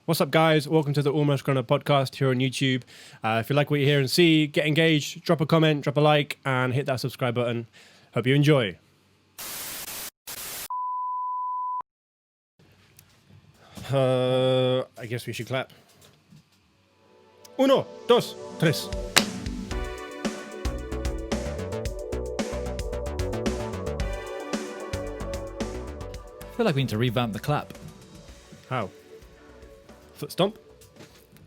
What's up, guys? Welcome to the Almost Grown Up podcast here on YouTube. If you like what you hear and see, get engaged, drop a comment, drop a like, and hit that subscribe button. Hope you enjoy. I guess we should clap. Uno, dos, tres. I feel like we need to revamp the clap. How? Foot stomp?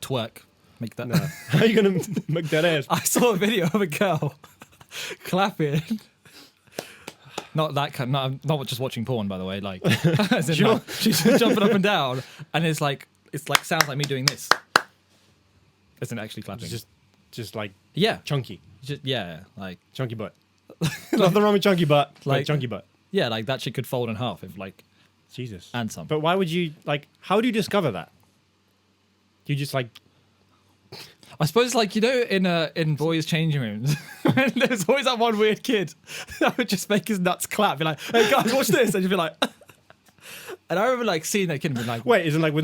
Twerk. Make that. No. How are you going to make that ass? I saw a video of a girl clapping. Not that kind. Not just watching porn, by the way. Like, as in, like, she's jumping up and down, and it's like sounds like me doing this. Isn't actually clapping. Just like yeah, chunky. Like Chunky butt. Nothing wrong with chunky butt. Like chunky butt. Yeah, like that shit could fold in half if like. Jesus. And some. But why would you, like, how do you discover that? You just, like... I suppose, like, you know, in boys' changing rooms, there's always that one weird kid that would just make his nuts clap. Be like, hey, guys, watch this. And you'd be like... And I remember, like, seeing that kid and being like... Wait, isn't, like, with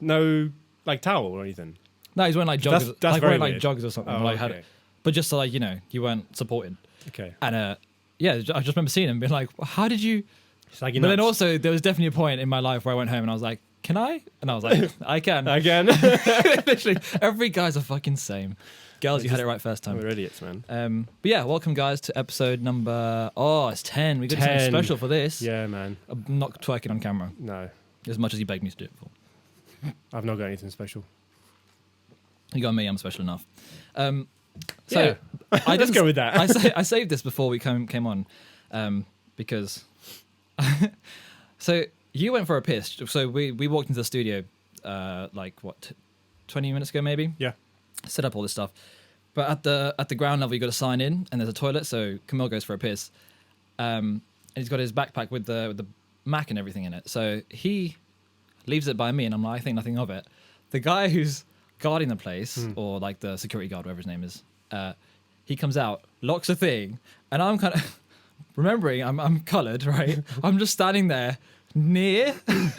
no like, towel or anything? No, he's wearing, like, joggers. That's like, very wearing, like, weird. joggers or something. Oh, like, okay. But just so, like, you know, you weren't supported. Okay. And, yeah, I just remember seeing him and being like, how did you... It's like but then also, there was definitely a point in my life where I went home and I was like, can I? And I was like, I can. I can. Literally, every guy's the fucking same. Girls, you had it right first time. We're idiots, man. But yeah, welcome, guys, to episode number... Oh, it's 10. We got something special for this. Yeah, man. I'm not twerking on camera. No. As much as you begged me to do it for. I've not got anything special. You got me, I'm special enough. Yeah. Let's go with that. I saved this before we came on because... So you went for a piss. So we walked into the studio, 20 minutes ago maybe. Yeah. Set up all this stuff, but at the ground level you got to sign in, and there's a toilet. So Camille goes for a piss, and he's got his backpack with the Mac and everything in it. So he leaves it by me, and I'm like, I think nothing of it. The guy who's guarding the place, or like the security guard, whatever his name is, he comes out, locks the thing, and I'm kind of. Remembering, I'm coloured, right? I'm just standing there near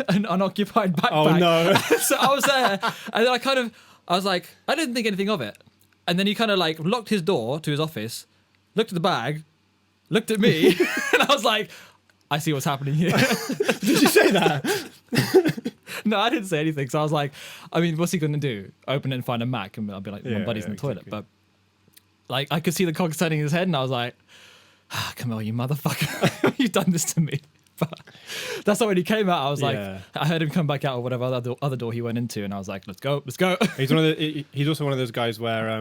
an unoccupied backpack. Oh, no. So I was there, and then I was like, I didn't think anything of it. And then he kind of like locked his door to his office, looked at the bag, looked at me, and I was like, I see what's happening here. Did you say that? No, I didn't say anything. So I was like, I mean, what's he going to do? Open it and find a Mac? And I'll be like, my buddy's in the toilet. Exactly. But like, I could see the cogs turning his head, and I was like, Camille, you motherfucker, you've done this to me. But that's not when he came out. I was like, I heard him come back out or whatever other door he went into, and I was like, let's go. He's also one of those guys where,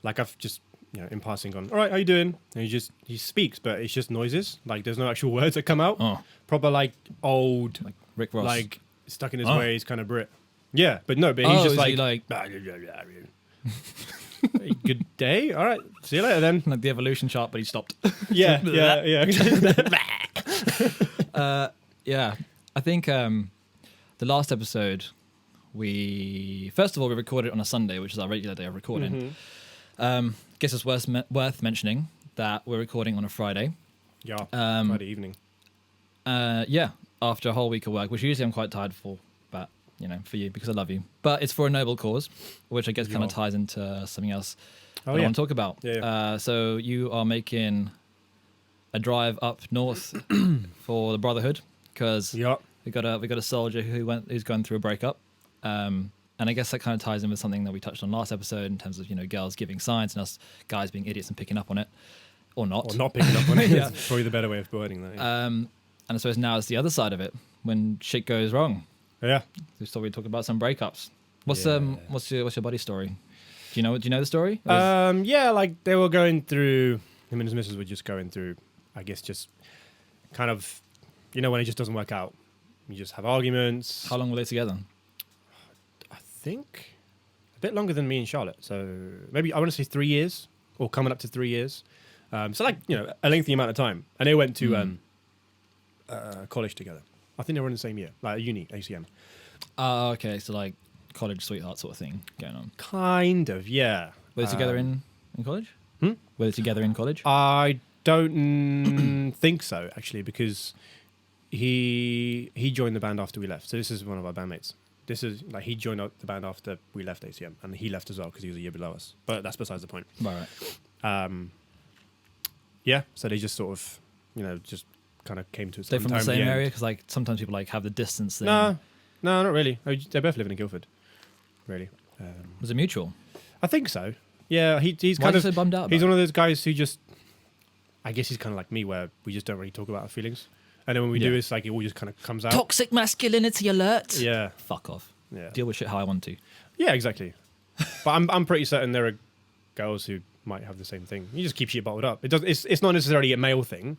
like, I've just, in passing gone, all right, how you doing? And he speaks, but it's just noises. Like, there's no actual words that come out. Oh. Proper, like, old, Like Rick Ross. like, stuck in his ways kind of Brit. Yeah, but he's just like good day. All right, see you later then. Like the evolution chart, but he stopped. Yeah. Yeah, I think the last episode we recorded on a Sunday, which is our regular day of recording. Guess it's worth mentioning that we're recording on a Friday. Yeah, Friday evening. Yeah, after a whole week of work, which usually I'm quite tired for, but for you because I love you. But it's for a noble cause, which I guess kind of ties into something else I want to talk about. Yeah. So you are making a drive up north for the Brotherhood because we got a soldier who's going through a breakup, and I guess that kind of ties in with something that we touched on last episode in terms of girls giving signs and us guys being idiots and picking up on it, or not picking up on it. Yeah. That's probably the better way of wording that. Yeah. And I suppose now it's the other side of it when shit goes wrong. Yeah. So we talk about some breakups. What's your buddy's story? Do you know the story? Yeah, like they were going through. Him and his missus were just going through. I guess just kind of, when it just doesn't work out, you just have arguments. How long were they together? I think a bit longer than me and Charlotte. So maybe I want to say 3 years or coming up to 3 years. So like a lengthy amount of time, and they went to college together. I think they were in the same year, like uni, ACM. Okay, so like college sweetheart sort of thing going on. Kind of, yeah. Were they together in college? Hmm? Were they together in college? I don't think so, actually, because he joined the band after we left. So this is one of our bandmates. this is like he joined the band after we left ACM, and he left as well because he was a year below us. But that's besides the point. Right. Yeah, so they just sort of, just kind of came to. They're from the same area because like sometimes people like have the distance thing. No, not really. They're both living in Guildford. Really. Was it mutual? I think so. Yeah, he's Why kind are you of so bummed out? he's about one of those guys who just, I guess he's kind of like me, where we just don't really talk about our feelings, and then when we do, it's like it all just kind of comes out. Toxic masculinity alert. Yeah. Fuck off. Yeah. Deal with shit how I want to. Yeah, exactly. But I'm pretty certain there are girls who might have the same thing. You just keep shit bottled up. It's not necessarily a male thing.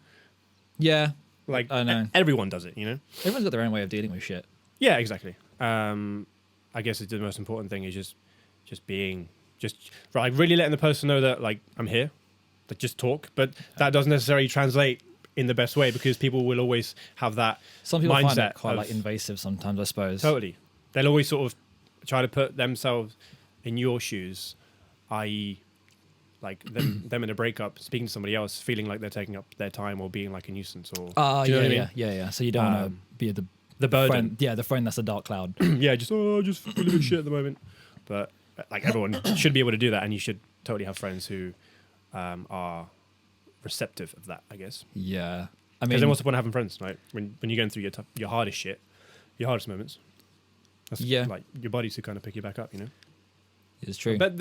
Yeah. Like I know. Everyone does it, Everyone's got their own way of dealing with shit. Yeah, exactly. I guess the most important thing is just being like really letting the person know that like I'm here, like just talk. But that doesn't necessarily translate in the best way because people will always have that. Some people mindset find it quite like invasive sometimes, I suppose. Totally, they'll always sort of try to put themselves in your shoes, i.e., like them in a breakup, speaking to somebody else, feeling like they're taking up their time or being like a nuisance or. Do you know what I mean? Yeah. Yeah. So you don't want to be the burden. friend, the friend that's a dark cloud. Yeah, just feeling a bit shit at the moment. But like everyone should be able to do that, and you should totally have friends who are receptive of that, I guess. Yeah, I Because mean, then what's the point of having friends, right? When you're going through your hardest shit, your hardest moments. That's like your buddies who kind of pick you back up, it's true. But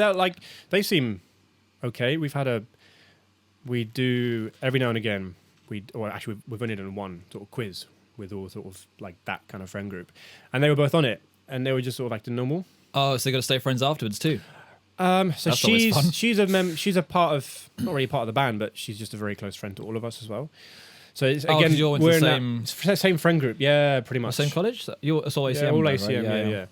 they seem okay. We do every now and again. We've only done one sort of quiz with all sort of like that kind of friend group, and they were both on it, and they were just sort of acting normal. Oh, so they got to stay friends afterwards too. So That's always fun. she's a part of, not really part of the band, but she's just a very close friend to all of us as well. So it's 'cause again, you all went to we're the in that same friend group. Yeah, pretty much. Same college? It's all ACM. Yeah, all right? ACM. Right? Yeah.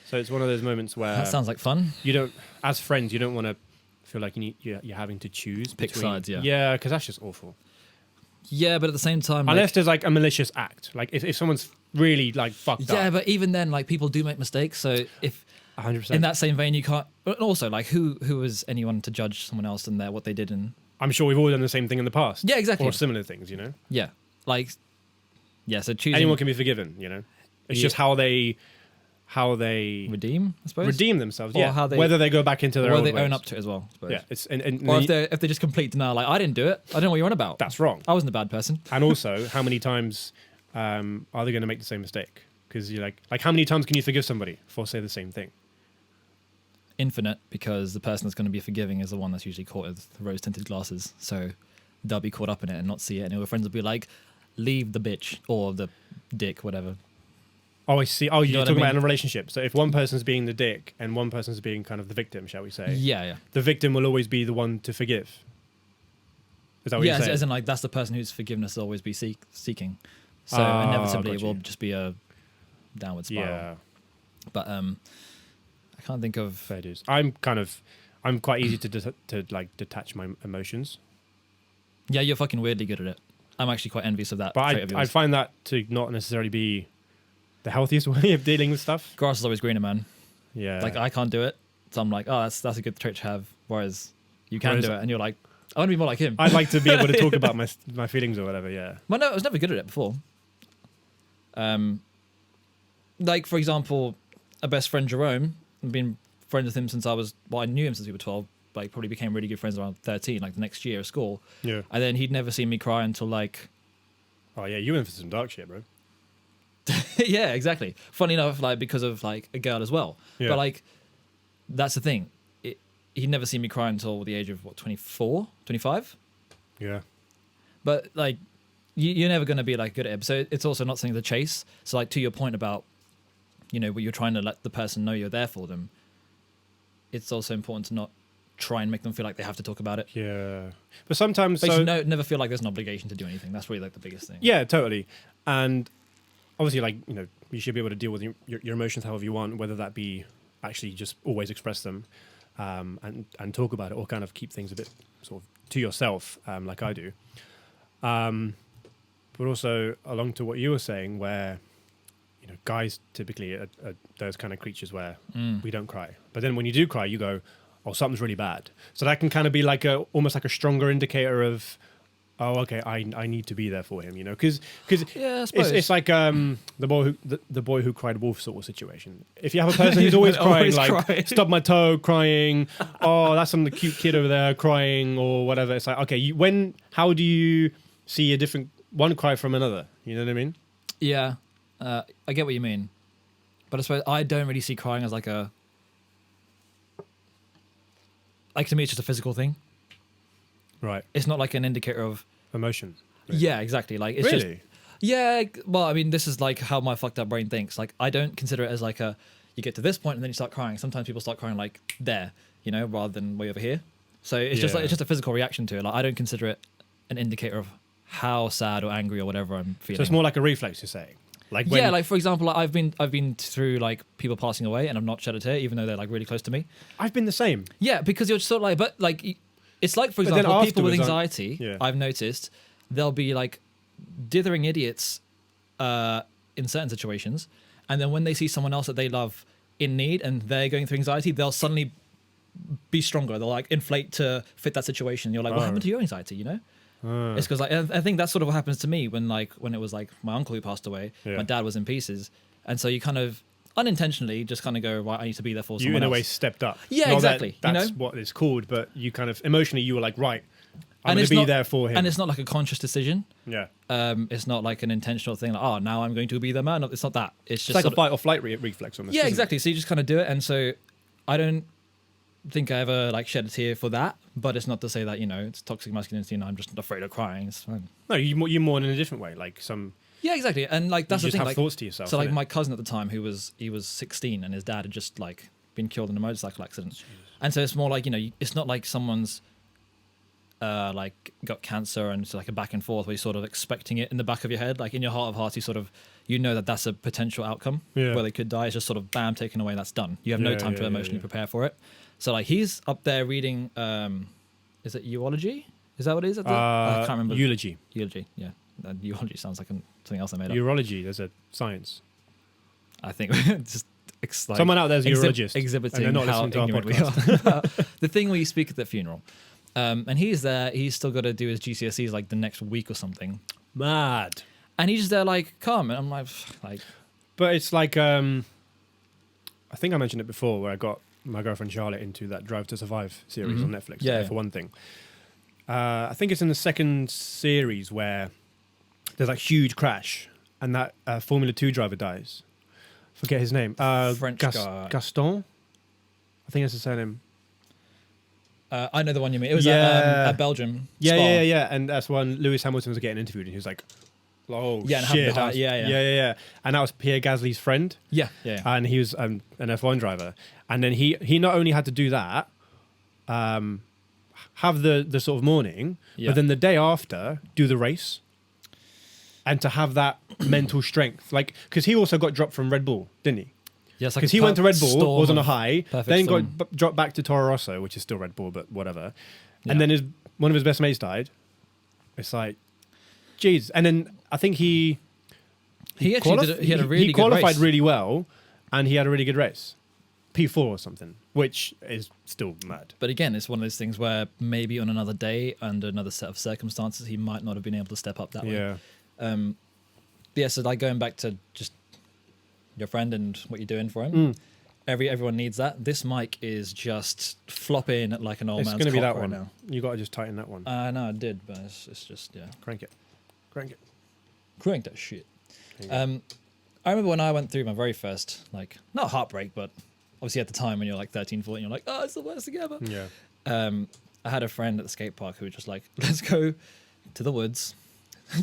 So it's one of those moments where That sounds like fun. you don't, as friends, you don't want to feel like you're having to choose Pick between, sides, yeah. Yeah, because that's just awful. Yeah, but at the same time, Unless there's like a malicious act, like if someone's really like fucked up. yeah, but even then, like people do make mistakes. So if 100%. in that same vein, you can't. But also, like who is anyone to judge someone else and what they did? And I'm sure we've all done the same thing in the past. Yeah, exactly. Or similar things, yeah, like so choosing anyone can be forgiven. It's just how they redeem, I suppose, redeem themselves. Or Yeah, how they- whether they go back into their or old they ways. own up to it as well. I suppose. Yeah, it's and Or if they just complete denial, like I didn't do it. I don't know what you're on about. that's wrong. I wasn't a bad person. And also, how many times are they going to make the same mistake? Because you're like how many times can you forgive somebody for say the same thing? Infinite, because the person that's going to be forgiving is the one that's usually caught with rose-tinted glasses. So they'll be caught up in it and not see it, and all their friends will be like, "Leave the bitch" or the dick, whatever. Oh, I see. Oh, You know you're what talking I about mean? in a relationship. So if one person's being the dick and one person's being kind of the victim, shall we say? Yeah. The victim will always be the one to forgive. Is that what you're saying? As in like that's the person whose forgiveness will always be seeking. So Ah, inevitably got it will you. just be a downward spiral. Yeah, But I can't think of. fair dues. I'm quite easy to like detach my emotions, Yeah, you're fucking weirdly good at it. I'm actually quite envious of that. but trait of I yours. find that to not necessarily be the healthiest way of dealing with stuff. Grass is always greener, man. Yeah, Like I can't do it, so I'm like, oh, that's a good trait to have. Whereas you can Whereas- do it, and you're like, I want to be more like him. I'd like to be able to talk about my feelings or whatever. Yeah. Well, no, I was never good at it before. Like for example, a best friend Jerome. I've been friends with him since I knew him since we were 12. Like probably became really good friends around 13, like the next year of school. Yeah. And then he'd never seen me cry until like, Oh yeah, you went for some dark shit, bro. yeah, exactly. Funny enough, like because of like a girl as well. Yeah. But like, that's the thing. He'd never seen me cry until the age of 24, 25. Yeah. But like, you're never going to be like good at it. So it's also not something to chase. So like to your point about, what you're trying to let the person know you're there for them. It's also important to not try and make them feel like they have to talk about it. Yeah. But sometimes Basically, never feel like there's an obligation to do anything. That's really like the biggest thing. Yeah, totally. And obviously, like, you should be able to deal with your emotions however you want, whether that be actually just always express them and talk about it, or kind of keep things a bit sort of to yourself, like I do. But also along to what you were saying, where, guys typically are those kind of creatures where we don't cry. But then when you do cry, you go, oh, something's really bad. So that can kind of be like almost like a stronger indicator of oh, okay, I need to be there for him, you know, because Yeah, I suppose. it's like the boy who cried wolf sort of situation. If you have a person who's always crying, Always like crying. stub my toe, crying, oh, that's some the cute kid over there crying or whatever. It's like, okay, how do you see a different one cry from another? You know what I mean? Yeah, I get what you mean, but I suppose I don't really see crying as like to me it's just a physical thing. Right. It's not like an indicator of Emotion. yeah, exactly. Like it's just Really? yeah. Well, I mean, this is like how my fucked up brain thinks. Like I don't consider it as like you get to this point and then you start crying. Sometimes people start crying like there, you know, rather than way over here. So it's just Yeah. like it's just a physical reaction to it. Like I don't consider it an indicator of how sad or angry or whatever I'm feeling. So it's more like a reflex, you're saying? Like when, yeah, like for example, like, I've been through like people passing away and I've not shed a tear, even though they're like really close to me. I've been the same. Yeah, because you're just sort of like, but like, it's like for But then example, people with afterwards, anxiety. yeah. I've noticed they'll be like dithering idiots in certain situations, and then when they see someone else that they love in need and they're going through anxiety, they'll suddenly be stronger. They'll like inflate to fit that situation. You're like, what happened to your anxiety? You know. It's because like I think that's sort of what happens to me when it was like my uncle who passed away. Yeah. My dad was in pieces, and so you kind of unintentionally just kind of go, right, I need to be there for You someone in a else. way stepped up. Yeah, Not exactly, That, you that's know? what it's called, but you kind of emotionally you were like, right, I'm And going it's to be not- there for him. And it's not like a conscious decision. Yeah. It's not like an intentional thing. Like, oh, now I'm going to be there, man. No, it's not that. It's It's just like a sort of- fight or flight reflex on this. yeah, isn't it? exactly. So you just kind of do it, and so I don't think I ever like shed a tear for that. But it's not to say that it's toxic masculinity and I'm just afraid of crying. It's fine. No, you more in a different way. Like Yeah, exactly. And like that's you the just thing. have Like, thoughts to yourself. so like innit? my cousin at the time, he was 16, and his dad had just like been killed in a motorcycle accident. And so it's more like it's not like someone's like got cancer and it's like a back and forth where you're sort of expecting it in the back of your head. Like in your heart of hearts, you sort of that that's a potential outcome Yeah. where they could die. It's just sort of bam, taken away. That's done. You have no Yeah, time to yeah, emotionally yeah. prepare for it. So like he's up there reading. Is it eulogy? Is that what it is? I can't remember. Eulogy. Eulogy. Yeah, eulogy sounds like something else I made up. Urology. There's a science. I think just like Someone out there's a urologist. exhibiting and they're not how listening to our ignorant we podcast. are. The thing where you speak at the funeral, and he's there. He's still got to do his GCSEs like the next week or something, Mad. and he's just there like calm. And I'm like, But it's like I think I mentioned it before, where I got my girlfriend Charlotte into that Drive to Survive series on Netflix. Yeah, yeah. For one thing. I think it's in the second series where there's like huge crash and that Formula 2 driver dies. Forget his name. French guy. Gaston? I think that's his surname. I know the one you mean. It was Yeah. at Belgium. Yeah, Spa. yeah. And that's when Lewis Hamilton was getting interviewed and he was like, oh, Yeah, and having shit. the heart- that's- yeah. yeah. And that was Pierre Gasly's friend. Yeah, yeah. And he was an F1 driver. And then he not only had to do that, have the sort of morning, Yeah. but then the day after, do the race. And to have that mental strength. Like, because he also got dropped from Red Bull, didn't he? Yeah, it's like Because a he went to Red Bull, storm was on a of high, perfect then storm. got dropped back to Toro Rosso, which is still Red Bull, but whatever. Yeah. And then one of his best mates died. It's like, jeez. And then I think he actually he had a really he good qualified race. really well, and he had a really good race, P4 or something, which is still mad. But again, it's one of those things where maybe on another day, under another set of circumstances, he might not have been able to step up that way. Yeah, Yeah, so like going back to just your friend and what you're doing for him. Everyone needs that. This mic is just flopping like an old it's man's going to be cock that right one. now. You got to just tighten that one. No, I did, but it's just Crank it. crank that shit. There you go. I remember when I went through my very first not heartbreak, but obviously at the time when you're like 13, 14, you're like, oh, it's the worst thing ever. Yeah. I had a friend at the skate park who was just like, let's go to the woods,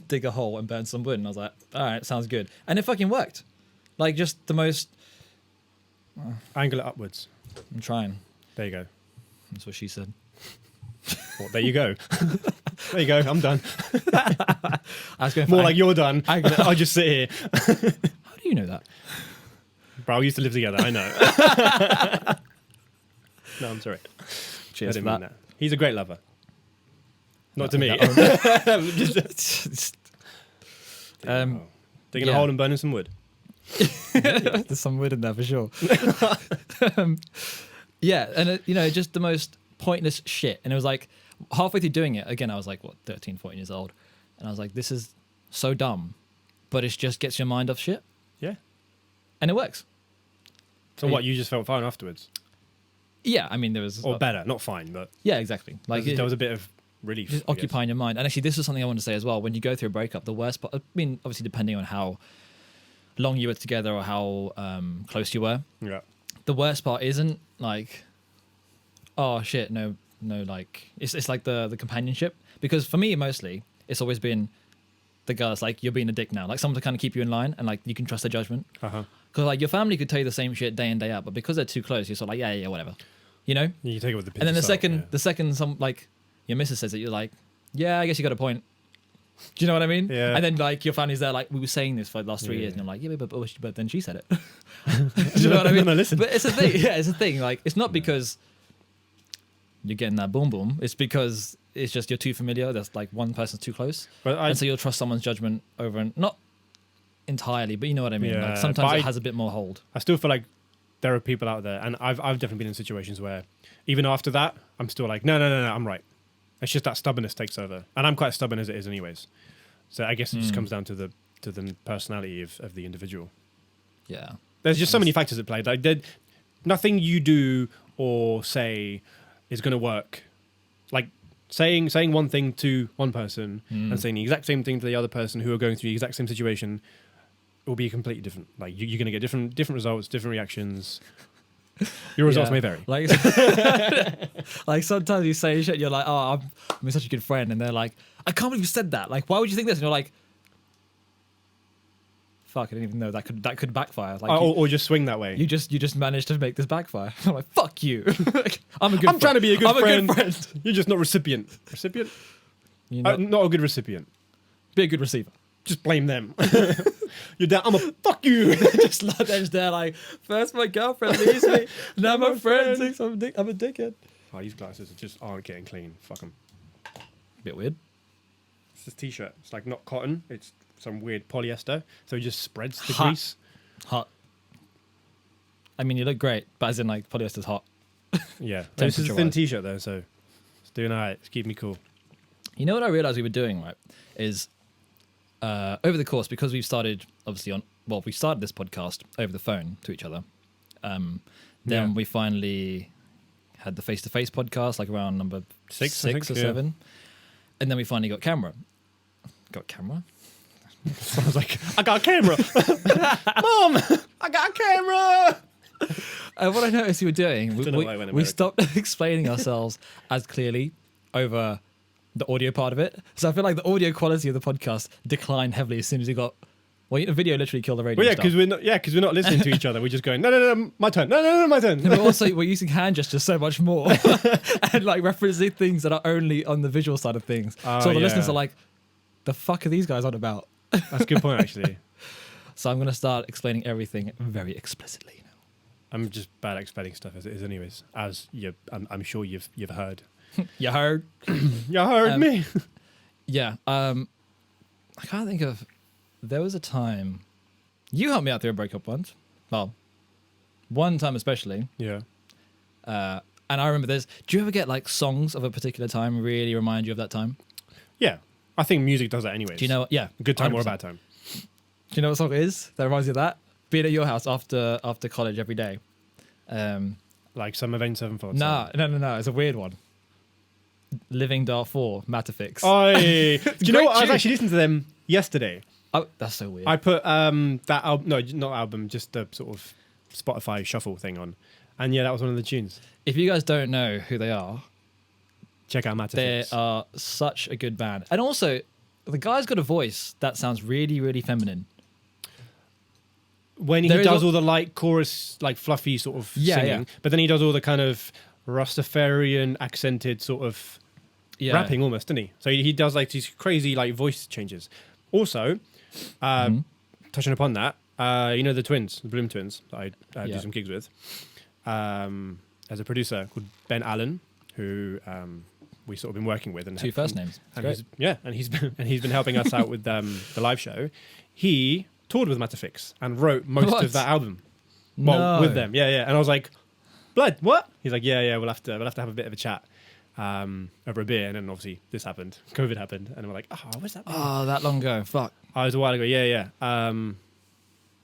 dig a hole and burn some wood. And I was like, all right, sounds good. And it fucking worked. Like just the most. Angle it upwards. I'm trying. There you go. That's what she said. Well, there you go. There you go. I'm done. I was going for More like you're done. Angle it up. I'll just sit here. How do you know that? Bro, we used to live together. I know. No, I'm sorry. Cheers I for didn't mean that. that. He's a great lover. Not to me. Just- Digging a yeah. hole and burning some wood. There's some wood in there for sure. Yeah, and just the most pointless shit. And it was like halfway through doing it, again, I was like, what, 13, 14 years old. And I was like, this is so dumb, but it just gets your mind off shit. Yeah. And it works. So what, you just felt fine afterwards? Yeah, I mean, there was... Or better, not fine, but... Yeah, exactly. Like there was a bit of relief. Just occupying your mind. And actually, this is something I want to say as well. When you go through a breakup, the worst part... I mean, obviously, depending on how long you were together or how close you were. Yeah. The worst part isn't like, oh, shit, no, like... It's like the companionship. Because for me, mostly, it's always been the girls, like, you're being a dick now. Like, someone to kind of keep you in line and, like, you can trust their judgment. Uh-huh. Because, like, your family could tell you the same shit day in, day out, but because they're too close, you're sort of like, yeah, whatever. You know? You take it with the pinch and then of salt, the second some, like, your missus says it, you're like, yeah, I guess you got a point. Do you know what I mean? Yeah. And then, like, your family's there, like, we were saying this for the last 3 years, and I'm like, yeah, but then she said it. Do you know what I mean? No, listen. But it's a thing. Yeah, it's a thing. Like, it's not because you're getting that boom boom. It's because it's just you're too familiar. There's, like, one person's too close. And so you'll trust someone's judgment over and not entirely, but you know what I mean. Yeah, like sometimes it has a bit more hold. I still feel like there are people out there, and I've definitely been in situations where even after that, I'm still like, no, I'm right. It's just that stubbornness takes over, and I'm quite stubborn as it is, anyways. So I guess it just comes down to the personality of the individual. Yeah, there's just so many factors at play. Like, nothing you do or say is going to work. Like saying one thing to one person and saying the exact same thing to the other person who are going through the exact same situation will be completely different. Like you're going to get different results, different reactions. Your results may vary. Like, like sometimes you say shit, you're like, oh, I'm such a good friend, and they're like, I can't believe you said that. Like, why would you think this? And you're like, fuck, I didn't even know that could backfire. Like, or just swing that way. You just managed to make this backfire. I'm like, fuck you. I'm trying to be a good friend. A good friend. You're just not recipient. Recipient? You're not a good recipient. Be a good receiver. Just blame them. You're down. I'm a fuck you. They're just there like, first my girlfriend leaves me, now my friend thinks I'm a dickhead. Oh, these glasses just aren't getting clean. Fuck them. Bit weird. It's this t-shirt. It's like not cotton. It's some weird polyester. So it just spreads the Hot. grease. Hot. I mean, you look great, but as in like polyester's hot. Yeah. This is a thin Temperature-wise. t-shirt though, so it's doing all right. It's keeping me cool. You know what I realized we were doing, right? Is over the course, because we've started obviously we started this podcast over the phone to each other. Then we finally had the face-to-face podcast, like around number six or seven. And then we finally got camera. Got camera? Sounds like, I got a camera. Mom, I got a camera. What I noticed we were doing, we we stopped explaining ourselves as clearly over the audio part of it. So I feel like the audio quality of the podcast declined heavily as soon as we got... Well, the video literally killed the radio. Well, yeah, stuff. because we're not listening to each other. We're just going, no, my turn. No, my turn. But also, we're using hand gestures so much more and like referencing things that are only on the visual side of things. So the listeners are like, the fuck are these guys on about? That's a good point, actually. So I'm going to start explaining everything very explicitly now. I'm just bad at explaining stuff as it is, anyways. As I'm sure you've heard. You heard? You heard me. Yeah. I can't think of. There was a time you helped me out through a breakup once. Well, one time especially. Yeah. And I remember this. Do you ever get like songs of a particular time really remind you of that time? Yeah. I think music does that anyways. Do you know? Yeah. A good time 100%. or a bad time. Do you know what song it is that reminds you of that? Being at your house after college every day. Like some Avenged Sevenfold. No. It's a weird one. Living Darfur, Matafix. Oh, do you know what? I was tune. actually listening to them yesterday. Oh, that's so weird. I put that album, no, not album, just the sort of Spotify shuffle thing on. And yeah, that was one of the tunes. If you guys don't know who they are, Check out they Matafix. are such a good band. And also, the guy's got a voice that sounds really, really feminine. When he there is does a- all the light chorus, like fluffy sort of Yeah, singing, yeah. but then he does all the kind of Rastafarian accented sort of Yeah. rapping almost, doesn't he? So he does like these crazy like voice changes. Also, touching upon that, you know the twins, the Bloom twins that I do some gigs with. As a producer called Ben Allen, who we sort of been working with, and Two first names. and Great. he's been helping us out with the live show. He toured with Matafix and wrote most What? of that album. Well, No. with them, yeah. And I was like, "Blood, what?" He's like, "Yeah, we'll have to have a bit of a chat." over a beer, and then obviously this happened, COVID happened, and we're like, oh, what's that? Oh, that long ago. Fuck. Oh, it was a while ago. Yeah.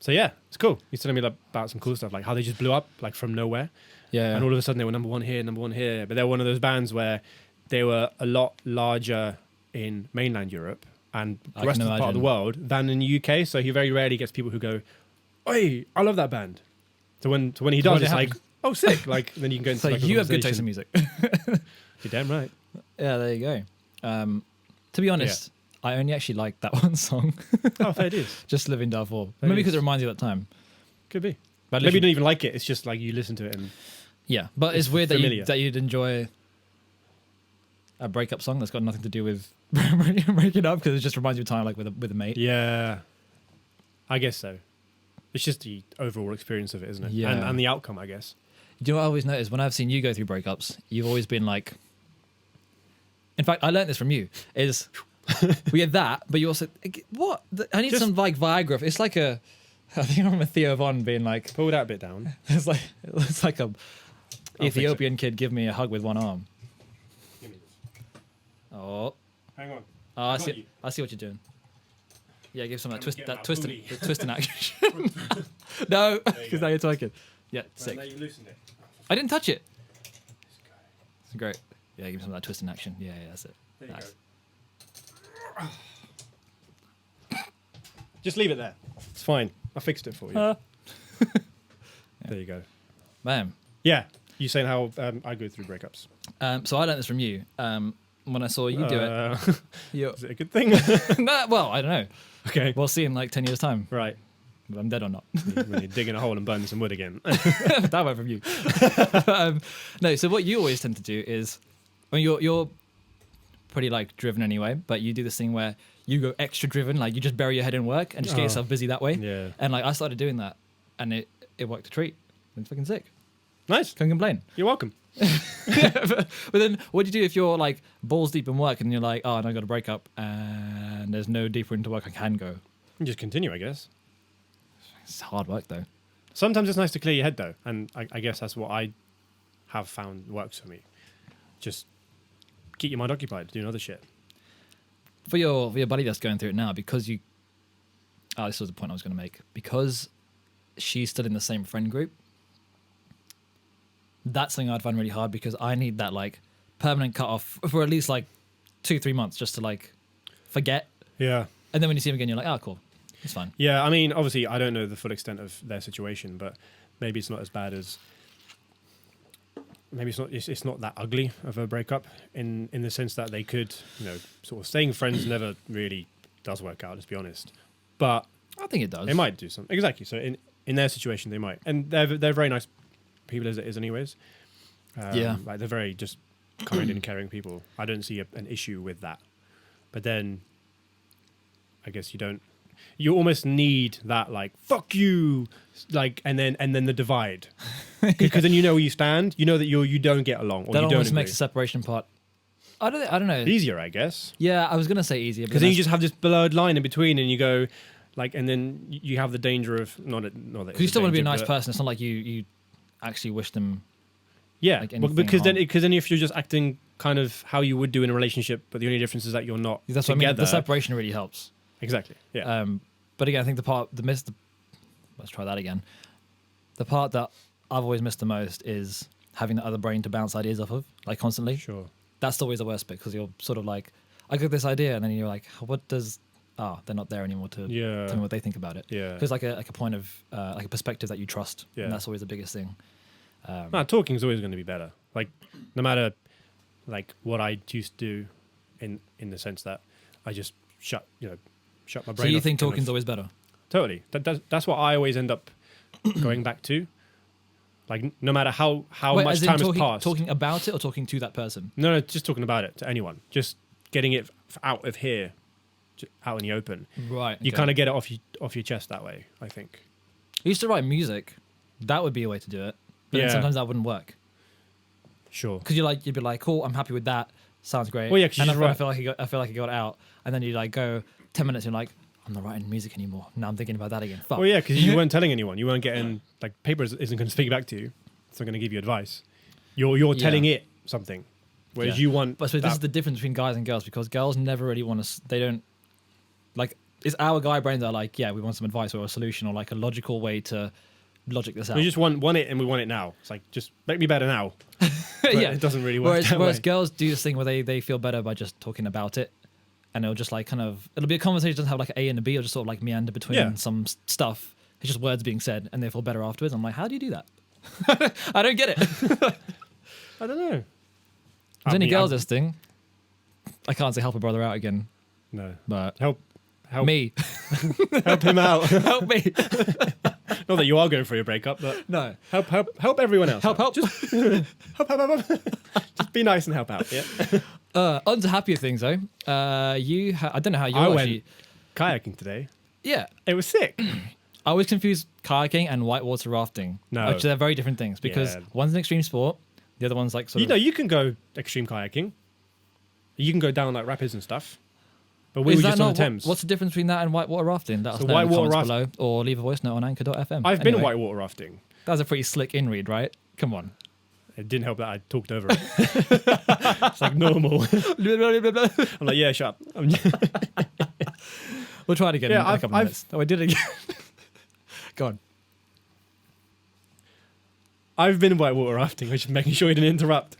So yeah, it's cool. He's telling me about some cool stuff, like how they just blew up like from nowhere, Yeah. and all of a sudden they were number one here. But they're one of those bands where they were a lot larger in mainland Europe and the I rest can of the part of the imagine. world than in the UK. So he very rarely gets people who go, "Oi, I love that band." So when he does, When it it's like, happens. "Oh, sick!" Like then you can go into So like, a you have good taste in conversation. music. You're damn right. Yeah, there you go. To be honest, I only actually like that one song, Oh, fair dues. just Living Darfur. Fair Maybe because dues. it reminds you of that time. Could be. But Maybe you literally- don't even like it. It's just like you listen to it and Yeah, but it's It's weird familiar. that you'd enjoy a breakup song that's got nothing to do with breaking up because it just reminds you of time like with a mate. yeah, I guess so. It's just the overall experience of it, isn't it? Yeah. And the outcome, I guess. Do you know what I always notice when I've seen you go through breakups? You've always been like. In fact, I learned this from you. Is we had that, but you also what? I need Just- some like Viagra. It's like a. I think I remember Theo Von being like, Pull that bit down. it's like a fix it. Ethiopian kid give me a hug with one arm. Oh, Hang on. I got see. you. I see what you're doing. Yeah, give some of that twist. get That my twist. booty. The twist in action. No, you because go. now you're talking. Yeah, sick. Now you loosened it. I didn't touch it. It's great. Yeah, give me some of that twist in action. Yeah, that's it. There you Nice. go. Just leave it there. It's fine. I fixed it for you. There you go. Bam. Yeah. You saying how I go through breakups? So I learned this from you. When I saw you do it. You, Is it a good thing? no, well, I don't know. Okay. We'll see in like 10 years' time Right. if I'm dead or not. When you're digging a hole and burning some wood again. That went from you. No, so what you always tend to do is, when you're pretty like driven anyway, but you do this thing where you go extra driven, like you just bury your head in work and just get Oh. yourself busy that way. Yeah. And like I started doing that, and it worked a treat. It's fucking sick. Nice. Can't complain. You're welcome. But then what do you do if you're like balls deep in work and you're like, oh, and I got to break up and there's no deeper into work I can go? You just continue, I guess. It's hard work though. Sometimes it's nice to clear your head, though. And I guess that's what I have found works for me. Just keep your mind occupied, doing other shit. For your buddy that's going through it now, because you, this was the point I was going to make, because she's still in the same friend group. That's something I'd find really hard because I need that like permanent cut off for at least like 2-3 months just to like forget. Yeah. And then when you see him again, you're like, oh, cool. It's fine. Yeah, I mean, obviously, I don't know the full extent of their situation, but maybe it's not as bad as. Maybe it's not that ugly of a breakup in the sense that they could, sort of staying friends never really does work out. Let's be honest, but I think it does. they might do something exactly. So in their situation, they might, and they're very nice people as it is, anyways. Yeah. Like they're very just kind and caring people. I don't see an issue with that, but then I guess you don't. You almost need that, like "fuck you," like, and then the divide, because then you know where you stand. You know that you don't get along, or That you don't almost agree. makes the separation part. I don't know. Easier, I guess, Yeah, I was gonna say easier because then you just have this blurred line in between, and you go, like, and then you have the danger of not that. because you still want to be a nice person. person. It's not like you actually wish them. Yeah, like well, anything because then if you're just acting kind of how you would do in a relationship, but the only difference is that you're not That's what I together. mean. The separation really helps. Exactly. Yeah. But again, I think let's try that again. The part that I've always missed the most is having the other brain to bounce ideas off of, like constantly. Sure. That's always the worst bit because you're sort of like, I got this idea, and then you're like, what does? They're not there anymore to Yeah. tell me what they think about it. Yeah. Because like a point of like a perspective that you trust, Yeah. and that's always the biggest thing. No, talking is always going to be better. Like, no matter like what I used to do, in the sense that I just shut my brain. So you off think kind of- talking's always better? Totally. That's what I always end up going back to. Like, no matter how Wait, much as in time has talking, passed. talking about it or talking to that person? No, just talking about it to anyone. Just getting it out of here, out in the open. Right. You kind of get it off your chest that way, I think. I used to write music. That would be a way to do it. But then Yeah. sometimes that wouldn't work Sure. because you'd be like, cool, I'm happy with that. Sounds great. Well, yeah, 'cause you and just I write- feel like I feel like I got it out, and then you like go 10 minutes. And you're like, I'm not writing music anymore. Now I'm thinking about that again. Fuck. Well, yeah, because you weren't telling anyone. You weren't getting, like, paper isn't going to speak back to you. It's not going to give you advice. You're telling it something. Whereas Yeah. you want. But so this that- is the difference between guys and girls, because girls never really want to. They don't like. It's our guy brains that are like, yeah, we want some advice or a solution or like a logical way to logic this out. we just want it, and we want it now. It's like, just make me better now. But yeah, it doesn't really work. Whereas way. girls do this thing where they feel better by just talking about it, and it'll just like kind of it'll be a conversation that doesn't have like an A and a B, or just sort of like meander between Yeah. some stuff. It's just words being said, and they feel better afterwards. I'm like, how do you do that? I don't get it. I don't know. There's any girls this thing. I can't say help a brother out again, No. but Help me, help him out. help me. Not that you are going through a breakup, but No, help everyone else. help. Just help. Just be nice and help out. Yeah. On to happier things though. I don't know how you I actually. went kayaking today. Yeah, It was sick. I always confuse kayaking and whitewater rafting. No. Which they're very different things, because Yeah. one's an extreme sport, the other one's like sort of. You can go extreme kayaking. You can go down like rapids and stuff. But we Is were that just on not the Thames. what's the difference between that and whitewater rafting? Let us So know in the whitewater comments below, or leave a voice note on anchor.fm. I've been Anyway, whitewater rafting. That was a pretty slick in read, right? Come on. It didn't help that I talked over it. It's like normal. I'm like, yeah, shut up. We'll try it again Yeah, in a couple of minutes. Oh, I did it again. Go on. I've been whitewater rafting, which is making sure you didn't interrupt.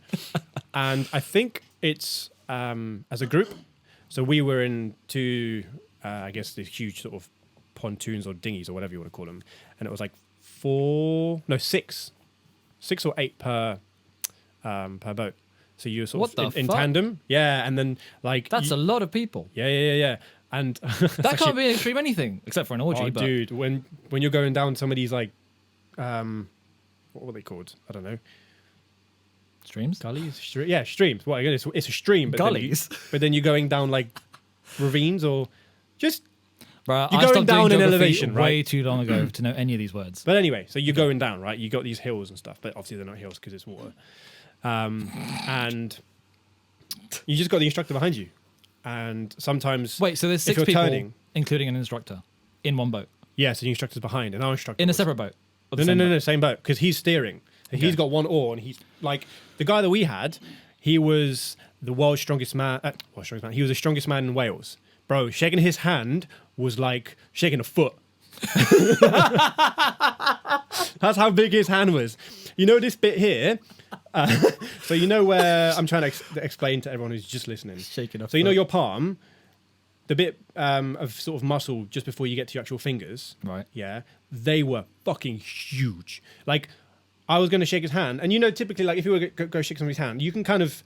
And I think it's as a group. So we were in two, I guess, these huge sort of pontoons or dinghies or whatever you want to call them. And it was like six or eight per boat. So you were sort What of the in fuck? tandem. Yeah. And then like. That's a lot of people. Yeah. And That can't be an extreme anything, except for an orgy. Oh, but dude, when you're going down some of these like, what were they called? I don't know. streams? Gullies? Streams. Well, again, it's a stream. But Gullies? But then you're going down like ravines or just. Bruh, You're I going stopped doing down in geography elevation, way right? too long ago to know any of these words. But anyway, so you're going down, right? You got these hills and stuff, but obviously they're not hills because it's water. And you just got the instructor behind you. And sometimes. Wait, so there's if 6 you're people, turning- including an instructor, in one boat, Yeah, so the instructor's behind, and our instructor. in a was- separate boat. Or the same No, boat? same boat, because he's steering. So Okay. he's got one oar, and he's like the guy that we had. He was the world's strongest man. He was the strongest man in Wales, bro. Shaking his hand was like shaking a foot. That's how big his hand was. You know this bit here. So you know where I'm trying to explain to everyone who's just listening. Shaking a So you know foot. your palm, the bit of sort of muscle just before you get to your actual fingers. Right. Yeah, they were fucking huge. Like, I was going to shake his hand, and you know, typically, like if you were to go shake somebody's hand, you can kind of,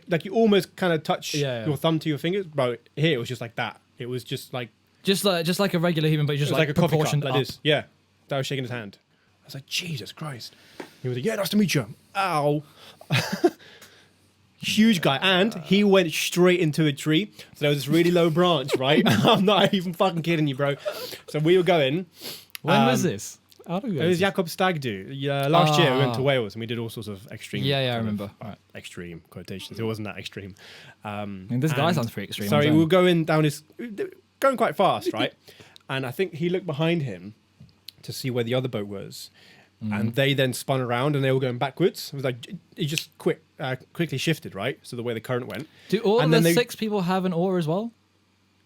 like you almost kind of touch Yeah. your thumb to your fingers. Bro, here it was just like that. It was just like Just like a regular human, but it just was like a coffee cup proportioned like up. this. Yeah, that was shaking his hand. I was like, Jesus Christ. He was like, yeah, nice to meet you. Ow. Huge guy, and he went straight into a tree. So there was this really low branch, right? I'm not even fucking kidding you, bro. So we were going. When was this? How do we go? It was Jakob Stag do. Yeah, last year we went to Ah. Wales and we did all sorts of extreme. Yeah, I kind of- remember. Right, extreme quotations. It wasn't that extreme. I mean, this guy and- sounds pretty extreme. Sorry, on we his were own. going down his, going quite fast, right? And I think he looked behind him to see where the other boat was, and they then spun around and they were going backwards. It was like it just quickly shifted, right? So the way the current went. Do all and of the then they- 6 people have an oar as well?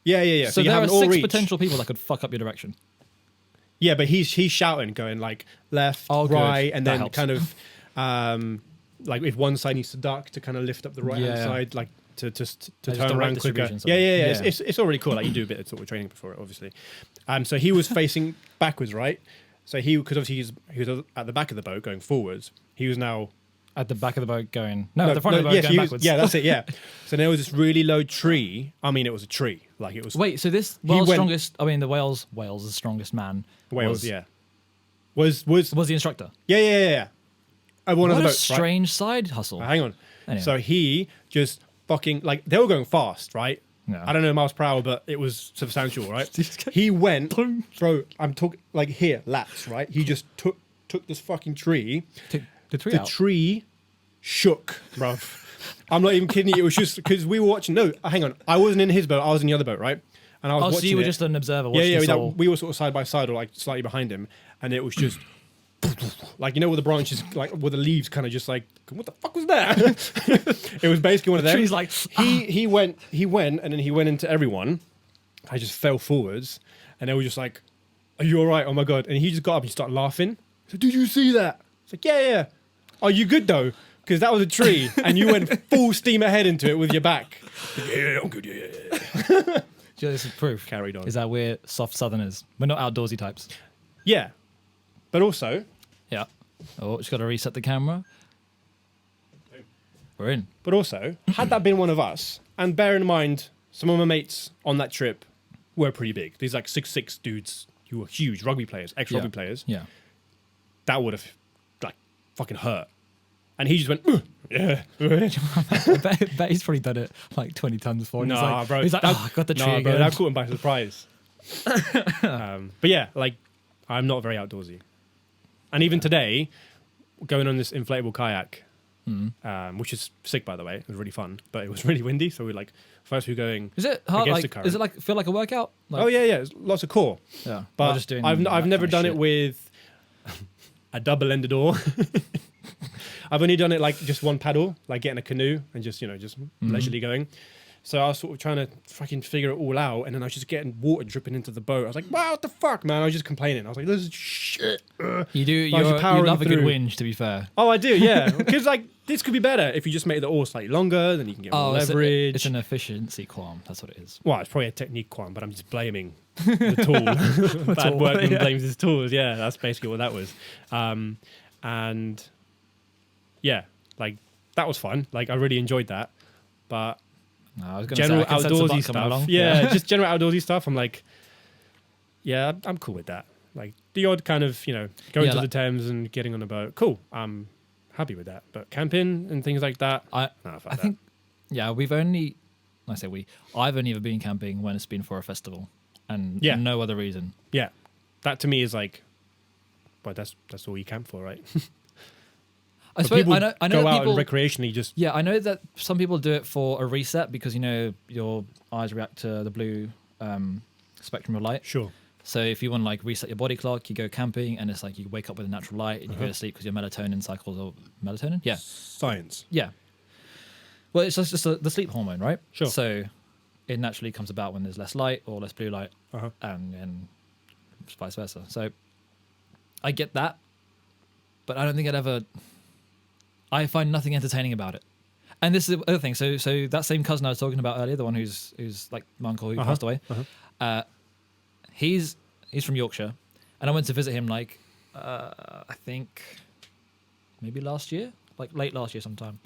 Yeah. So you there have are an all 6 reach. potential people that could fuck up your direction. Yeah, but he's shouting, going like left, Oh, good. right, and That then helps. kind of like if one side needs to duck to kind of lift up the right hand Yeah. side, like to Just turn direct around quicker. distribution sort Yeah, of. yeah. Yeah. It's already cool. Like you do a bit of sort of training before it, obviously. So he was facing backwards, right? So because obviously he was at the back of the boat going forwards. He was now At the back of the boat going... No, at the front of the boat yes, going he was- backwards. yeah, that's it. Yeah. So there was this really low tree. I mean, it was a tree. Like it was Wait, so this He Wales' went- strongest... I mean, the Wales' strongest man Wales. was, Yeah. Was was the instructor. yeah. One What of the a boats, right? strange side hustle. Hang on. Anyway. So he just fucking like they were going fast, right? Yeah. I don't know miles per hour, but it was substantial, right? He went, bro. I'm talking like here, laps, right? He just took this fucking tree. The tree The out. tree shook, bruv. I'm not even kidding you. It was just because we were watching. No, hang on. I wasn't in his boat. I was in the other boat, right? And I was Oh, watching so you were it. just an observer Yeah, watching yeah. this all... We were sort of side by side or like slightly behind him, and it was just like, you know, where the branches, like, where the leaves kind of just like, what the fuck was that? It was basically one of them. tree's like, he went, and then he went into everyone. I just fell forwards, and they were just like, "Are you all right? Oh my god!" And he just got up and started laughing. So, did you see that? It's like, yeah. Are you good though? Because that was a tree, and you went full steam ahead into it with your back. Yeah, I'm good. Yeah. Do you know, this is proof. Carried on. Is that we're soft Southerners? We're not outdoorsy types. Yeah, but also, Yeah. Oh, just got to reset the camera. We're in. But also, had that been one of us, and bear in mind, some of my mates on that trip were pretty big. These like 6'6" dudes who were huge rugby players, ex-rugby players. Yeah. That would have like fucking hurt. And he just went, yeah. I bet he's probably done it like 20 times before. Nah, He's like, bro. He's like, I got the tree Nah, again. bro, that caught him by surprise. But yeah, like, I'm not very outdoorsy. And even today, going on this inflatable kayak, which is sick, by the way. It was really fun, but it was really windy. So first we were going. Is it hard? against the Like, current. is it like feel like a workout? Like, Oh yeah, it's lots of core. yeah. But Or just doing I've that never kind of done it shit. with a double-ended oar. I've only done it like just one paddle, like getting a canoe and just leisurely going. So I was sort of trying to fucking figure it all out, and then I was just getting water dripping into the boat. I was like, "Wow, what the fuck, man!" I was just complaining. I was like, "This is shit." You do. You powering love a good through. whinge, to be fair. Oh, I do, yeah. Because like this could be better if you just make the oar slightly longer, then you can get more leverage. It's an efficiency qualm. That's what it is. Well, it's probably a technique qualm, but I'm just blaming the tool. Bad tool, workman yeah. blames his tools. Yeah, that's basically what that was. And yeah, like that was fun. Like I really enjoyed that. But No, I was going general to say, I can sense the outdoorsy butt coming stuff, along. yeah, just general outdoorsy stuff. I'm like, yeah, I'm cool with that. Like the odd kind of going to the Thames and getting on a boat. Cool, I'm happy with that. But camping and things like that, I fuck I that. think, yeah, I've only ever been camping when it's been for a festival and Yeah. no other reason. yeah, that to me is like, well, that's all you camp for, right? I But suppose people I know go that out people, and recreationally just yeah, I know that some people do it for a reset because your eyes react to the blue spectrum of light. sure. So if you want to like reset your body clock, you go camping and it's like you wake up with a natural light and you go to sleep because your melatonin cycles are melatonin. Yeah, Science. yeah. Well, it's just the sleep hormone, right? Sure. So it naturally comes about when there's less light or less blue light, Uh-huh. and vice versa. So I get that, but I don't think I'd ever. I find nothing entertaining about it. And this is the other thing. So that same cousin I was talking about earlier, the one who's like my uncle who passed away, he's from Yorkshire, and I went to visit him like I think maybe last year, like late last year sometime.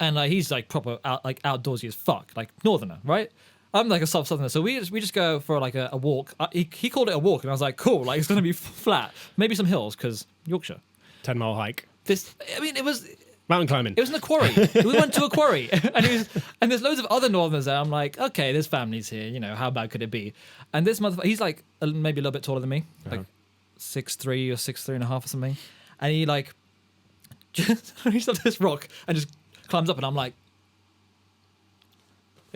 And like he's like proper outdoorsy as fuck, like northerner, right? I'm like a soft southerner, so we just go for like a walk. He called it a walk, and I was like, cool, like it's gonna be flat, maybe some hills because Yorkshire. 10-mile hike. It was Mountain climbing. in a quarry. We went to a quarry, and there's loads of other northerners there. I'm like, okay, there's families here. How bad could it be? And this motherfucker, he's like maybe a little bit taller than me, like 6'3" or 6'3.5" or something. And he like just he's up this rock and just climbs up, and I'm like,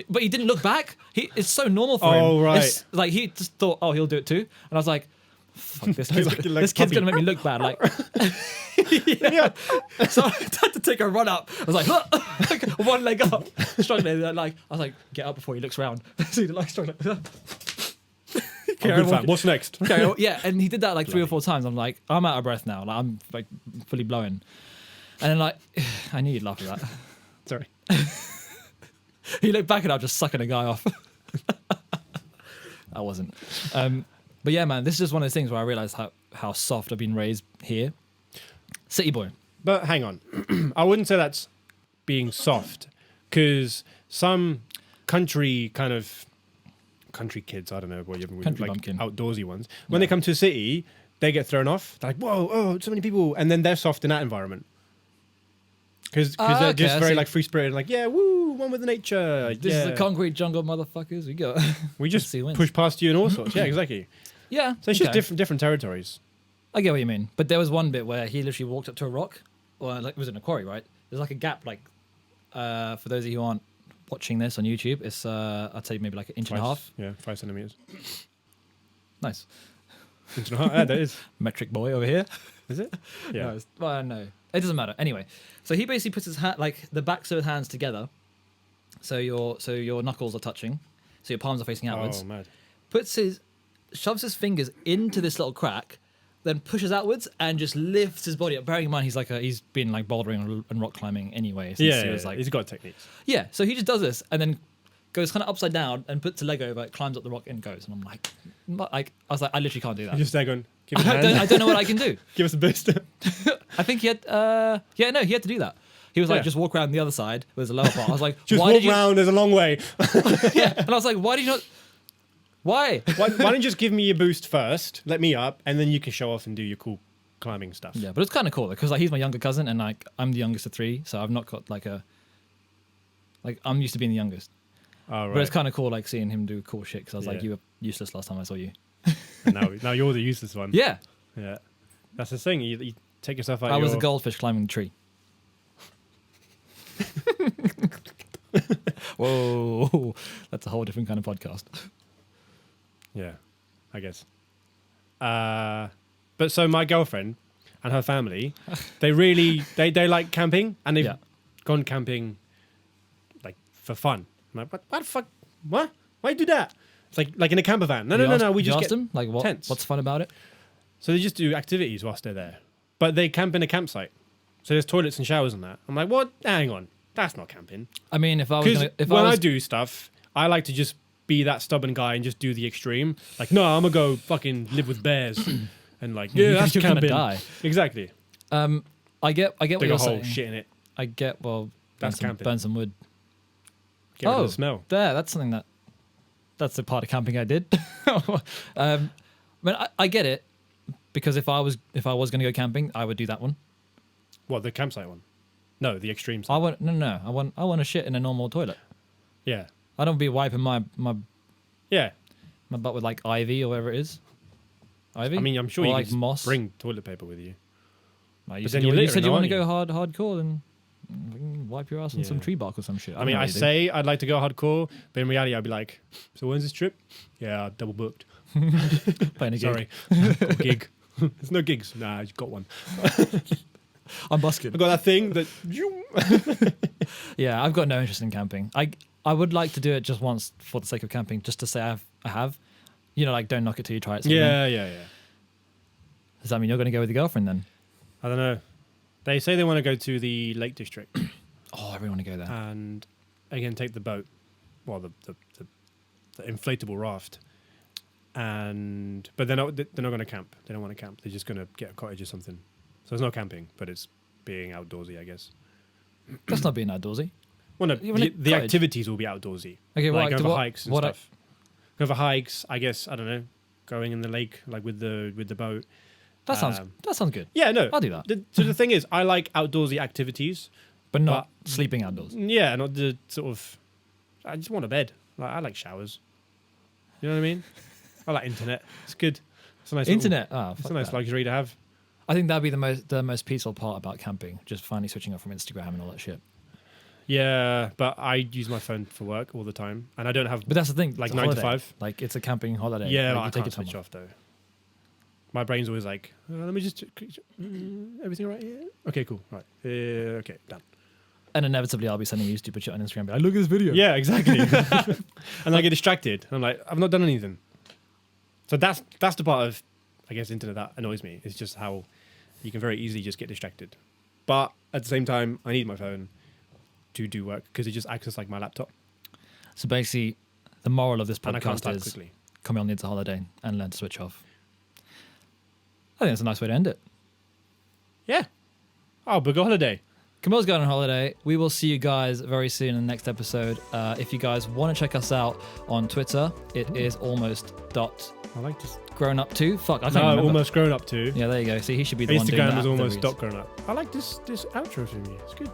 but he didn't look back. It's so normal for him. Oh, right. It's like he just thought, oh, he'll do it too. And I was like, fuck, this kid's, Like this kid's puppy. gonna make me look bad. Like, yeah. So I had to take a run up. I was like, one leg up, struggling. Like I was like, get up before he looks around. So he like struggling. Good fat. What's next? Yeah, and he did that like 3 or 4 times. I'm like, I'm out of breath now. Like I'm like fully blowing. And then like, I knew you'd laugh at that. Sorry. He looked back and I was just sucking a guy off. I wasn't. But yeah, man, this is just one of those things where I realized how soft I've been raised here. City boy. But hang on. I wouldn't say that's being soft, because some country kids, I don't know what you Country like bumpkin. outdoorsy ones, when they come to a city, they get thrown off. They're like, whoa, oh, so many people. And then they're soft in that environment. Because they're okay, just I very see. like free spirited, like, yeah, woo, one with the nature. This is the concrete jungle, motherfuckers. We go. We just see wins. push past you and all sorts. Yeah, exactly. Yeah. So it's just okay. different territories. I get what you mean. But there was one bit where he literally walked up to a rock, or like it was in a quarry, right? There's like a gap, like for those of you who aren't watching this on YouTube, it's I'd say maybe like an inch and a half. Yeah, 5 centimeters. Nice. Inch and a half. Yeah, that is. Metric boy over here. Is it? Yeah. No, well, no, it doesn't matter. Anyway, so he basically puts his hand, like the backs of his hands together, so your knuckles are touching, so your palms are facing outwards. Oh, mad. Shoves his fingers into this little crack, then pushes outwards and just lifts his body up. Bearing in mind he's been like bouldering and rock climbing anyway. Since he was like, he's got techniques. yeah. So he just does this and then goes kind of upside down and puts a leg over, climbs up the rock and goes. And I'm like, I was like, I literally can't do that. You're just there going, give us a I hand. don't know what I can do. Give us a boost. I think he had, he had to do that. He was like, Yeah. just walk around the other side. There's a lower part. I was like, Just why walk did you? round, there's a long way. Yeah. And I was like, why did you not? Why? Why don't you just give me a boost first, let me up, and then you can show off and do your cool climbing stuff. Yeah, but it's kind of cool because like he's my younger cousin and like I'm the youngest of 3, so I've not got like I'm used to being the youngest. Oh, right. But it's kind of cool like seeing him do cool shit because I was like, Yeah. you were useless last time I saw you. And now you're the useless one. Yeah, Yeah. That's the thing. You take yourself out I was your... a goldfish climbing the tree. Whoa, that's a whole different kind of podcast. Yeah, I guess. But so my girlfriend and her family, they like camping, and they've Yeah. gone camping like for fun. I'm like, what the fuck? What? Why you do that? It's like in a camper van. No. We just asked get them like tents. what's fun about it? So they just do activities whilst they're there, but they camp in a campsite. So there's toilets and showers and that. I'm like, what? Hang on, that's not camping. I mean, if I was Because gonna, when I do stuff, I like to just be that stubborn guy and just do the extreme. Like, no, I'm gonna go fucking live with bears and like, yeah, that's you're gonna camping. die. Exactly. I get what Dig you're a hole, saying. shit in it. I get That's camping. burn some wood. Get rid of the smell. That's something that's the part of camping I did. I mean, I get it because if I was going to go camping, I would do that one. What, the campsite one? No, the extreme I side. want I want to shit in a normal toilet. Yeah. I don't be wiping my Yeah. butt with like ivy or whatever it is. Ivy. I mean, I'm sure or you like can just moss. bring toilet paper with you. Like, you but said then you're you littering, said you want to aren't go hardcore, then wipe your ass on some Yeah. tree bark or some shit. I mean, I say I'd like to go hardcore, but in reality, I'd be like, so when's this trip? Yeah, double booked. playing a gig. Sorry. Got a gig. There's no gigs. Nah, I just got one. I'm busking. I got that thing that... Yeah, I've got no interest in camping. I would like to do it just once for the sake of camping, just to say I have. You know, like don't knock it till you try it. sort of thing. Yeah. Does that mean you're going to go with your girlfriend then? I don't know. They say they want to go to the Lake District Oh, I really want to go there. and again take the boat, well, the inflatable raft, but they're not going to camp. They don't want to camp. They're just going to get a cottage or something. So it's not camping, but it's being outdoorsy, I guess. That's not being outdoorsy. Well, no, You want a the cottage? activities will be outdoorsy. Okay, Like well, go for what- hikes and what I- stuff. Go for hikes, I guess. I don't know. Going in the lake, like with the boat. That sounds good. Yeah, no, I'll do that. So the thing is, I like outdoorsy activities. But not sleeping outdoors. Yeah, not the sort of. I just want a bed. Like I like showers. You know what I mean? I like internet. It's good. It's a nice Internet. It's Fuck a nice that. luxury to have. I think that'd be the most peaceful part about camping. Just finally switching off from Instagram and all that shit. Yeah, but I use my phone for work all the time, and I don't have. But that's the thing. Like it's a 9 to holiday. 5? Like it's a camping holiday. Yeah, like, I you can't your time switch off though. My brain's always like, let me just. Everything right here? Okay, cool. Right. Okay, done. And inevitably, I'll be sending you stupid shit on Instagram. Be like, look at this video. Yeah, exactly. And I get distracted. I'm like, I've not done anything. So that's the part of, I guess, internet that annoys me. It's just how you can very easily just get distracted. But at the same time, I need my phone to do work because it just acts as like my laptop. So basically, the moral of this And I can't podcast type is quickly. Camille needs a holiday and learn to switch off. I think that's a nice way to end it. Yeah. Oh, book a holiday. Camille's going on holiday. We will see you guys very soon in the next episode. If you guys want to check us out on Twitter, it is almost I like this. grown up to. Fuck, I can't No, remember. almost grown up to. Yeah, there you go. See, he should be the one doing Instagram that. is almost There he dot grown up. I like this outro from you. It's good.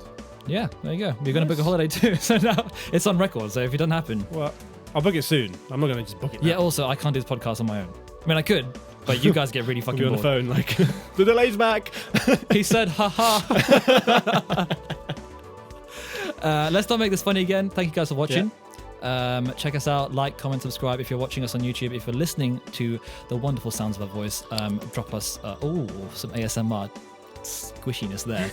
Yeah, there you go. You're going to book a Nice. holiday too. So now it's on record. So if it doesn't happen. Well, I'll book it soon. I'm not going to just book it Yeah, now. also, I can't do this podcast on my own. I mean, I could, but you guys get really I'll fucking be on the bored. phone like, the delay's back. He said, haha. Let's not make this funny again. Thank you guys for watching. Check us out, like, comment, subscribe if you're watching us on YouTube. If you're listening to the wonderful sounds of our voice, drop us some ASMR squishiness there.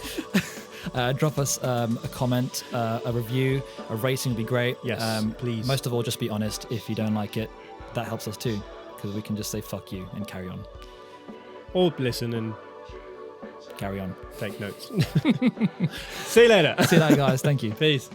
Drop us a comment, a review, a rating would be great. Yes, please. Most of all, just be honest. If you don't like it, that helps us too, because we can just say fuck you and carry on. Or listen and Carry on. take notes. See you later. See you later, guys. Thank you. Peace.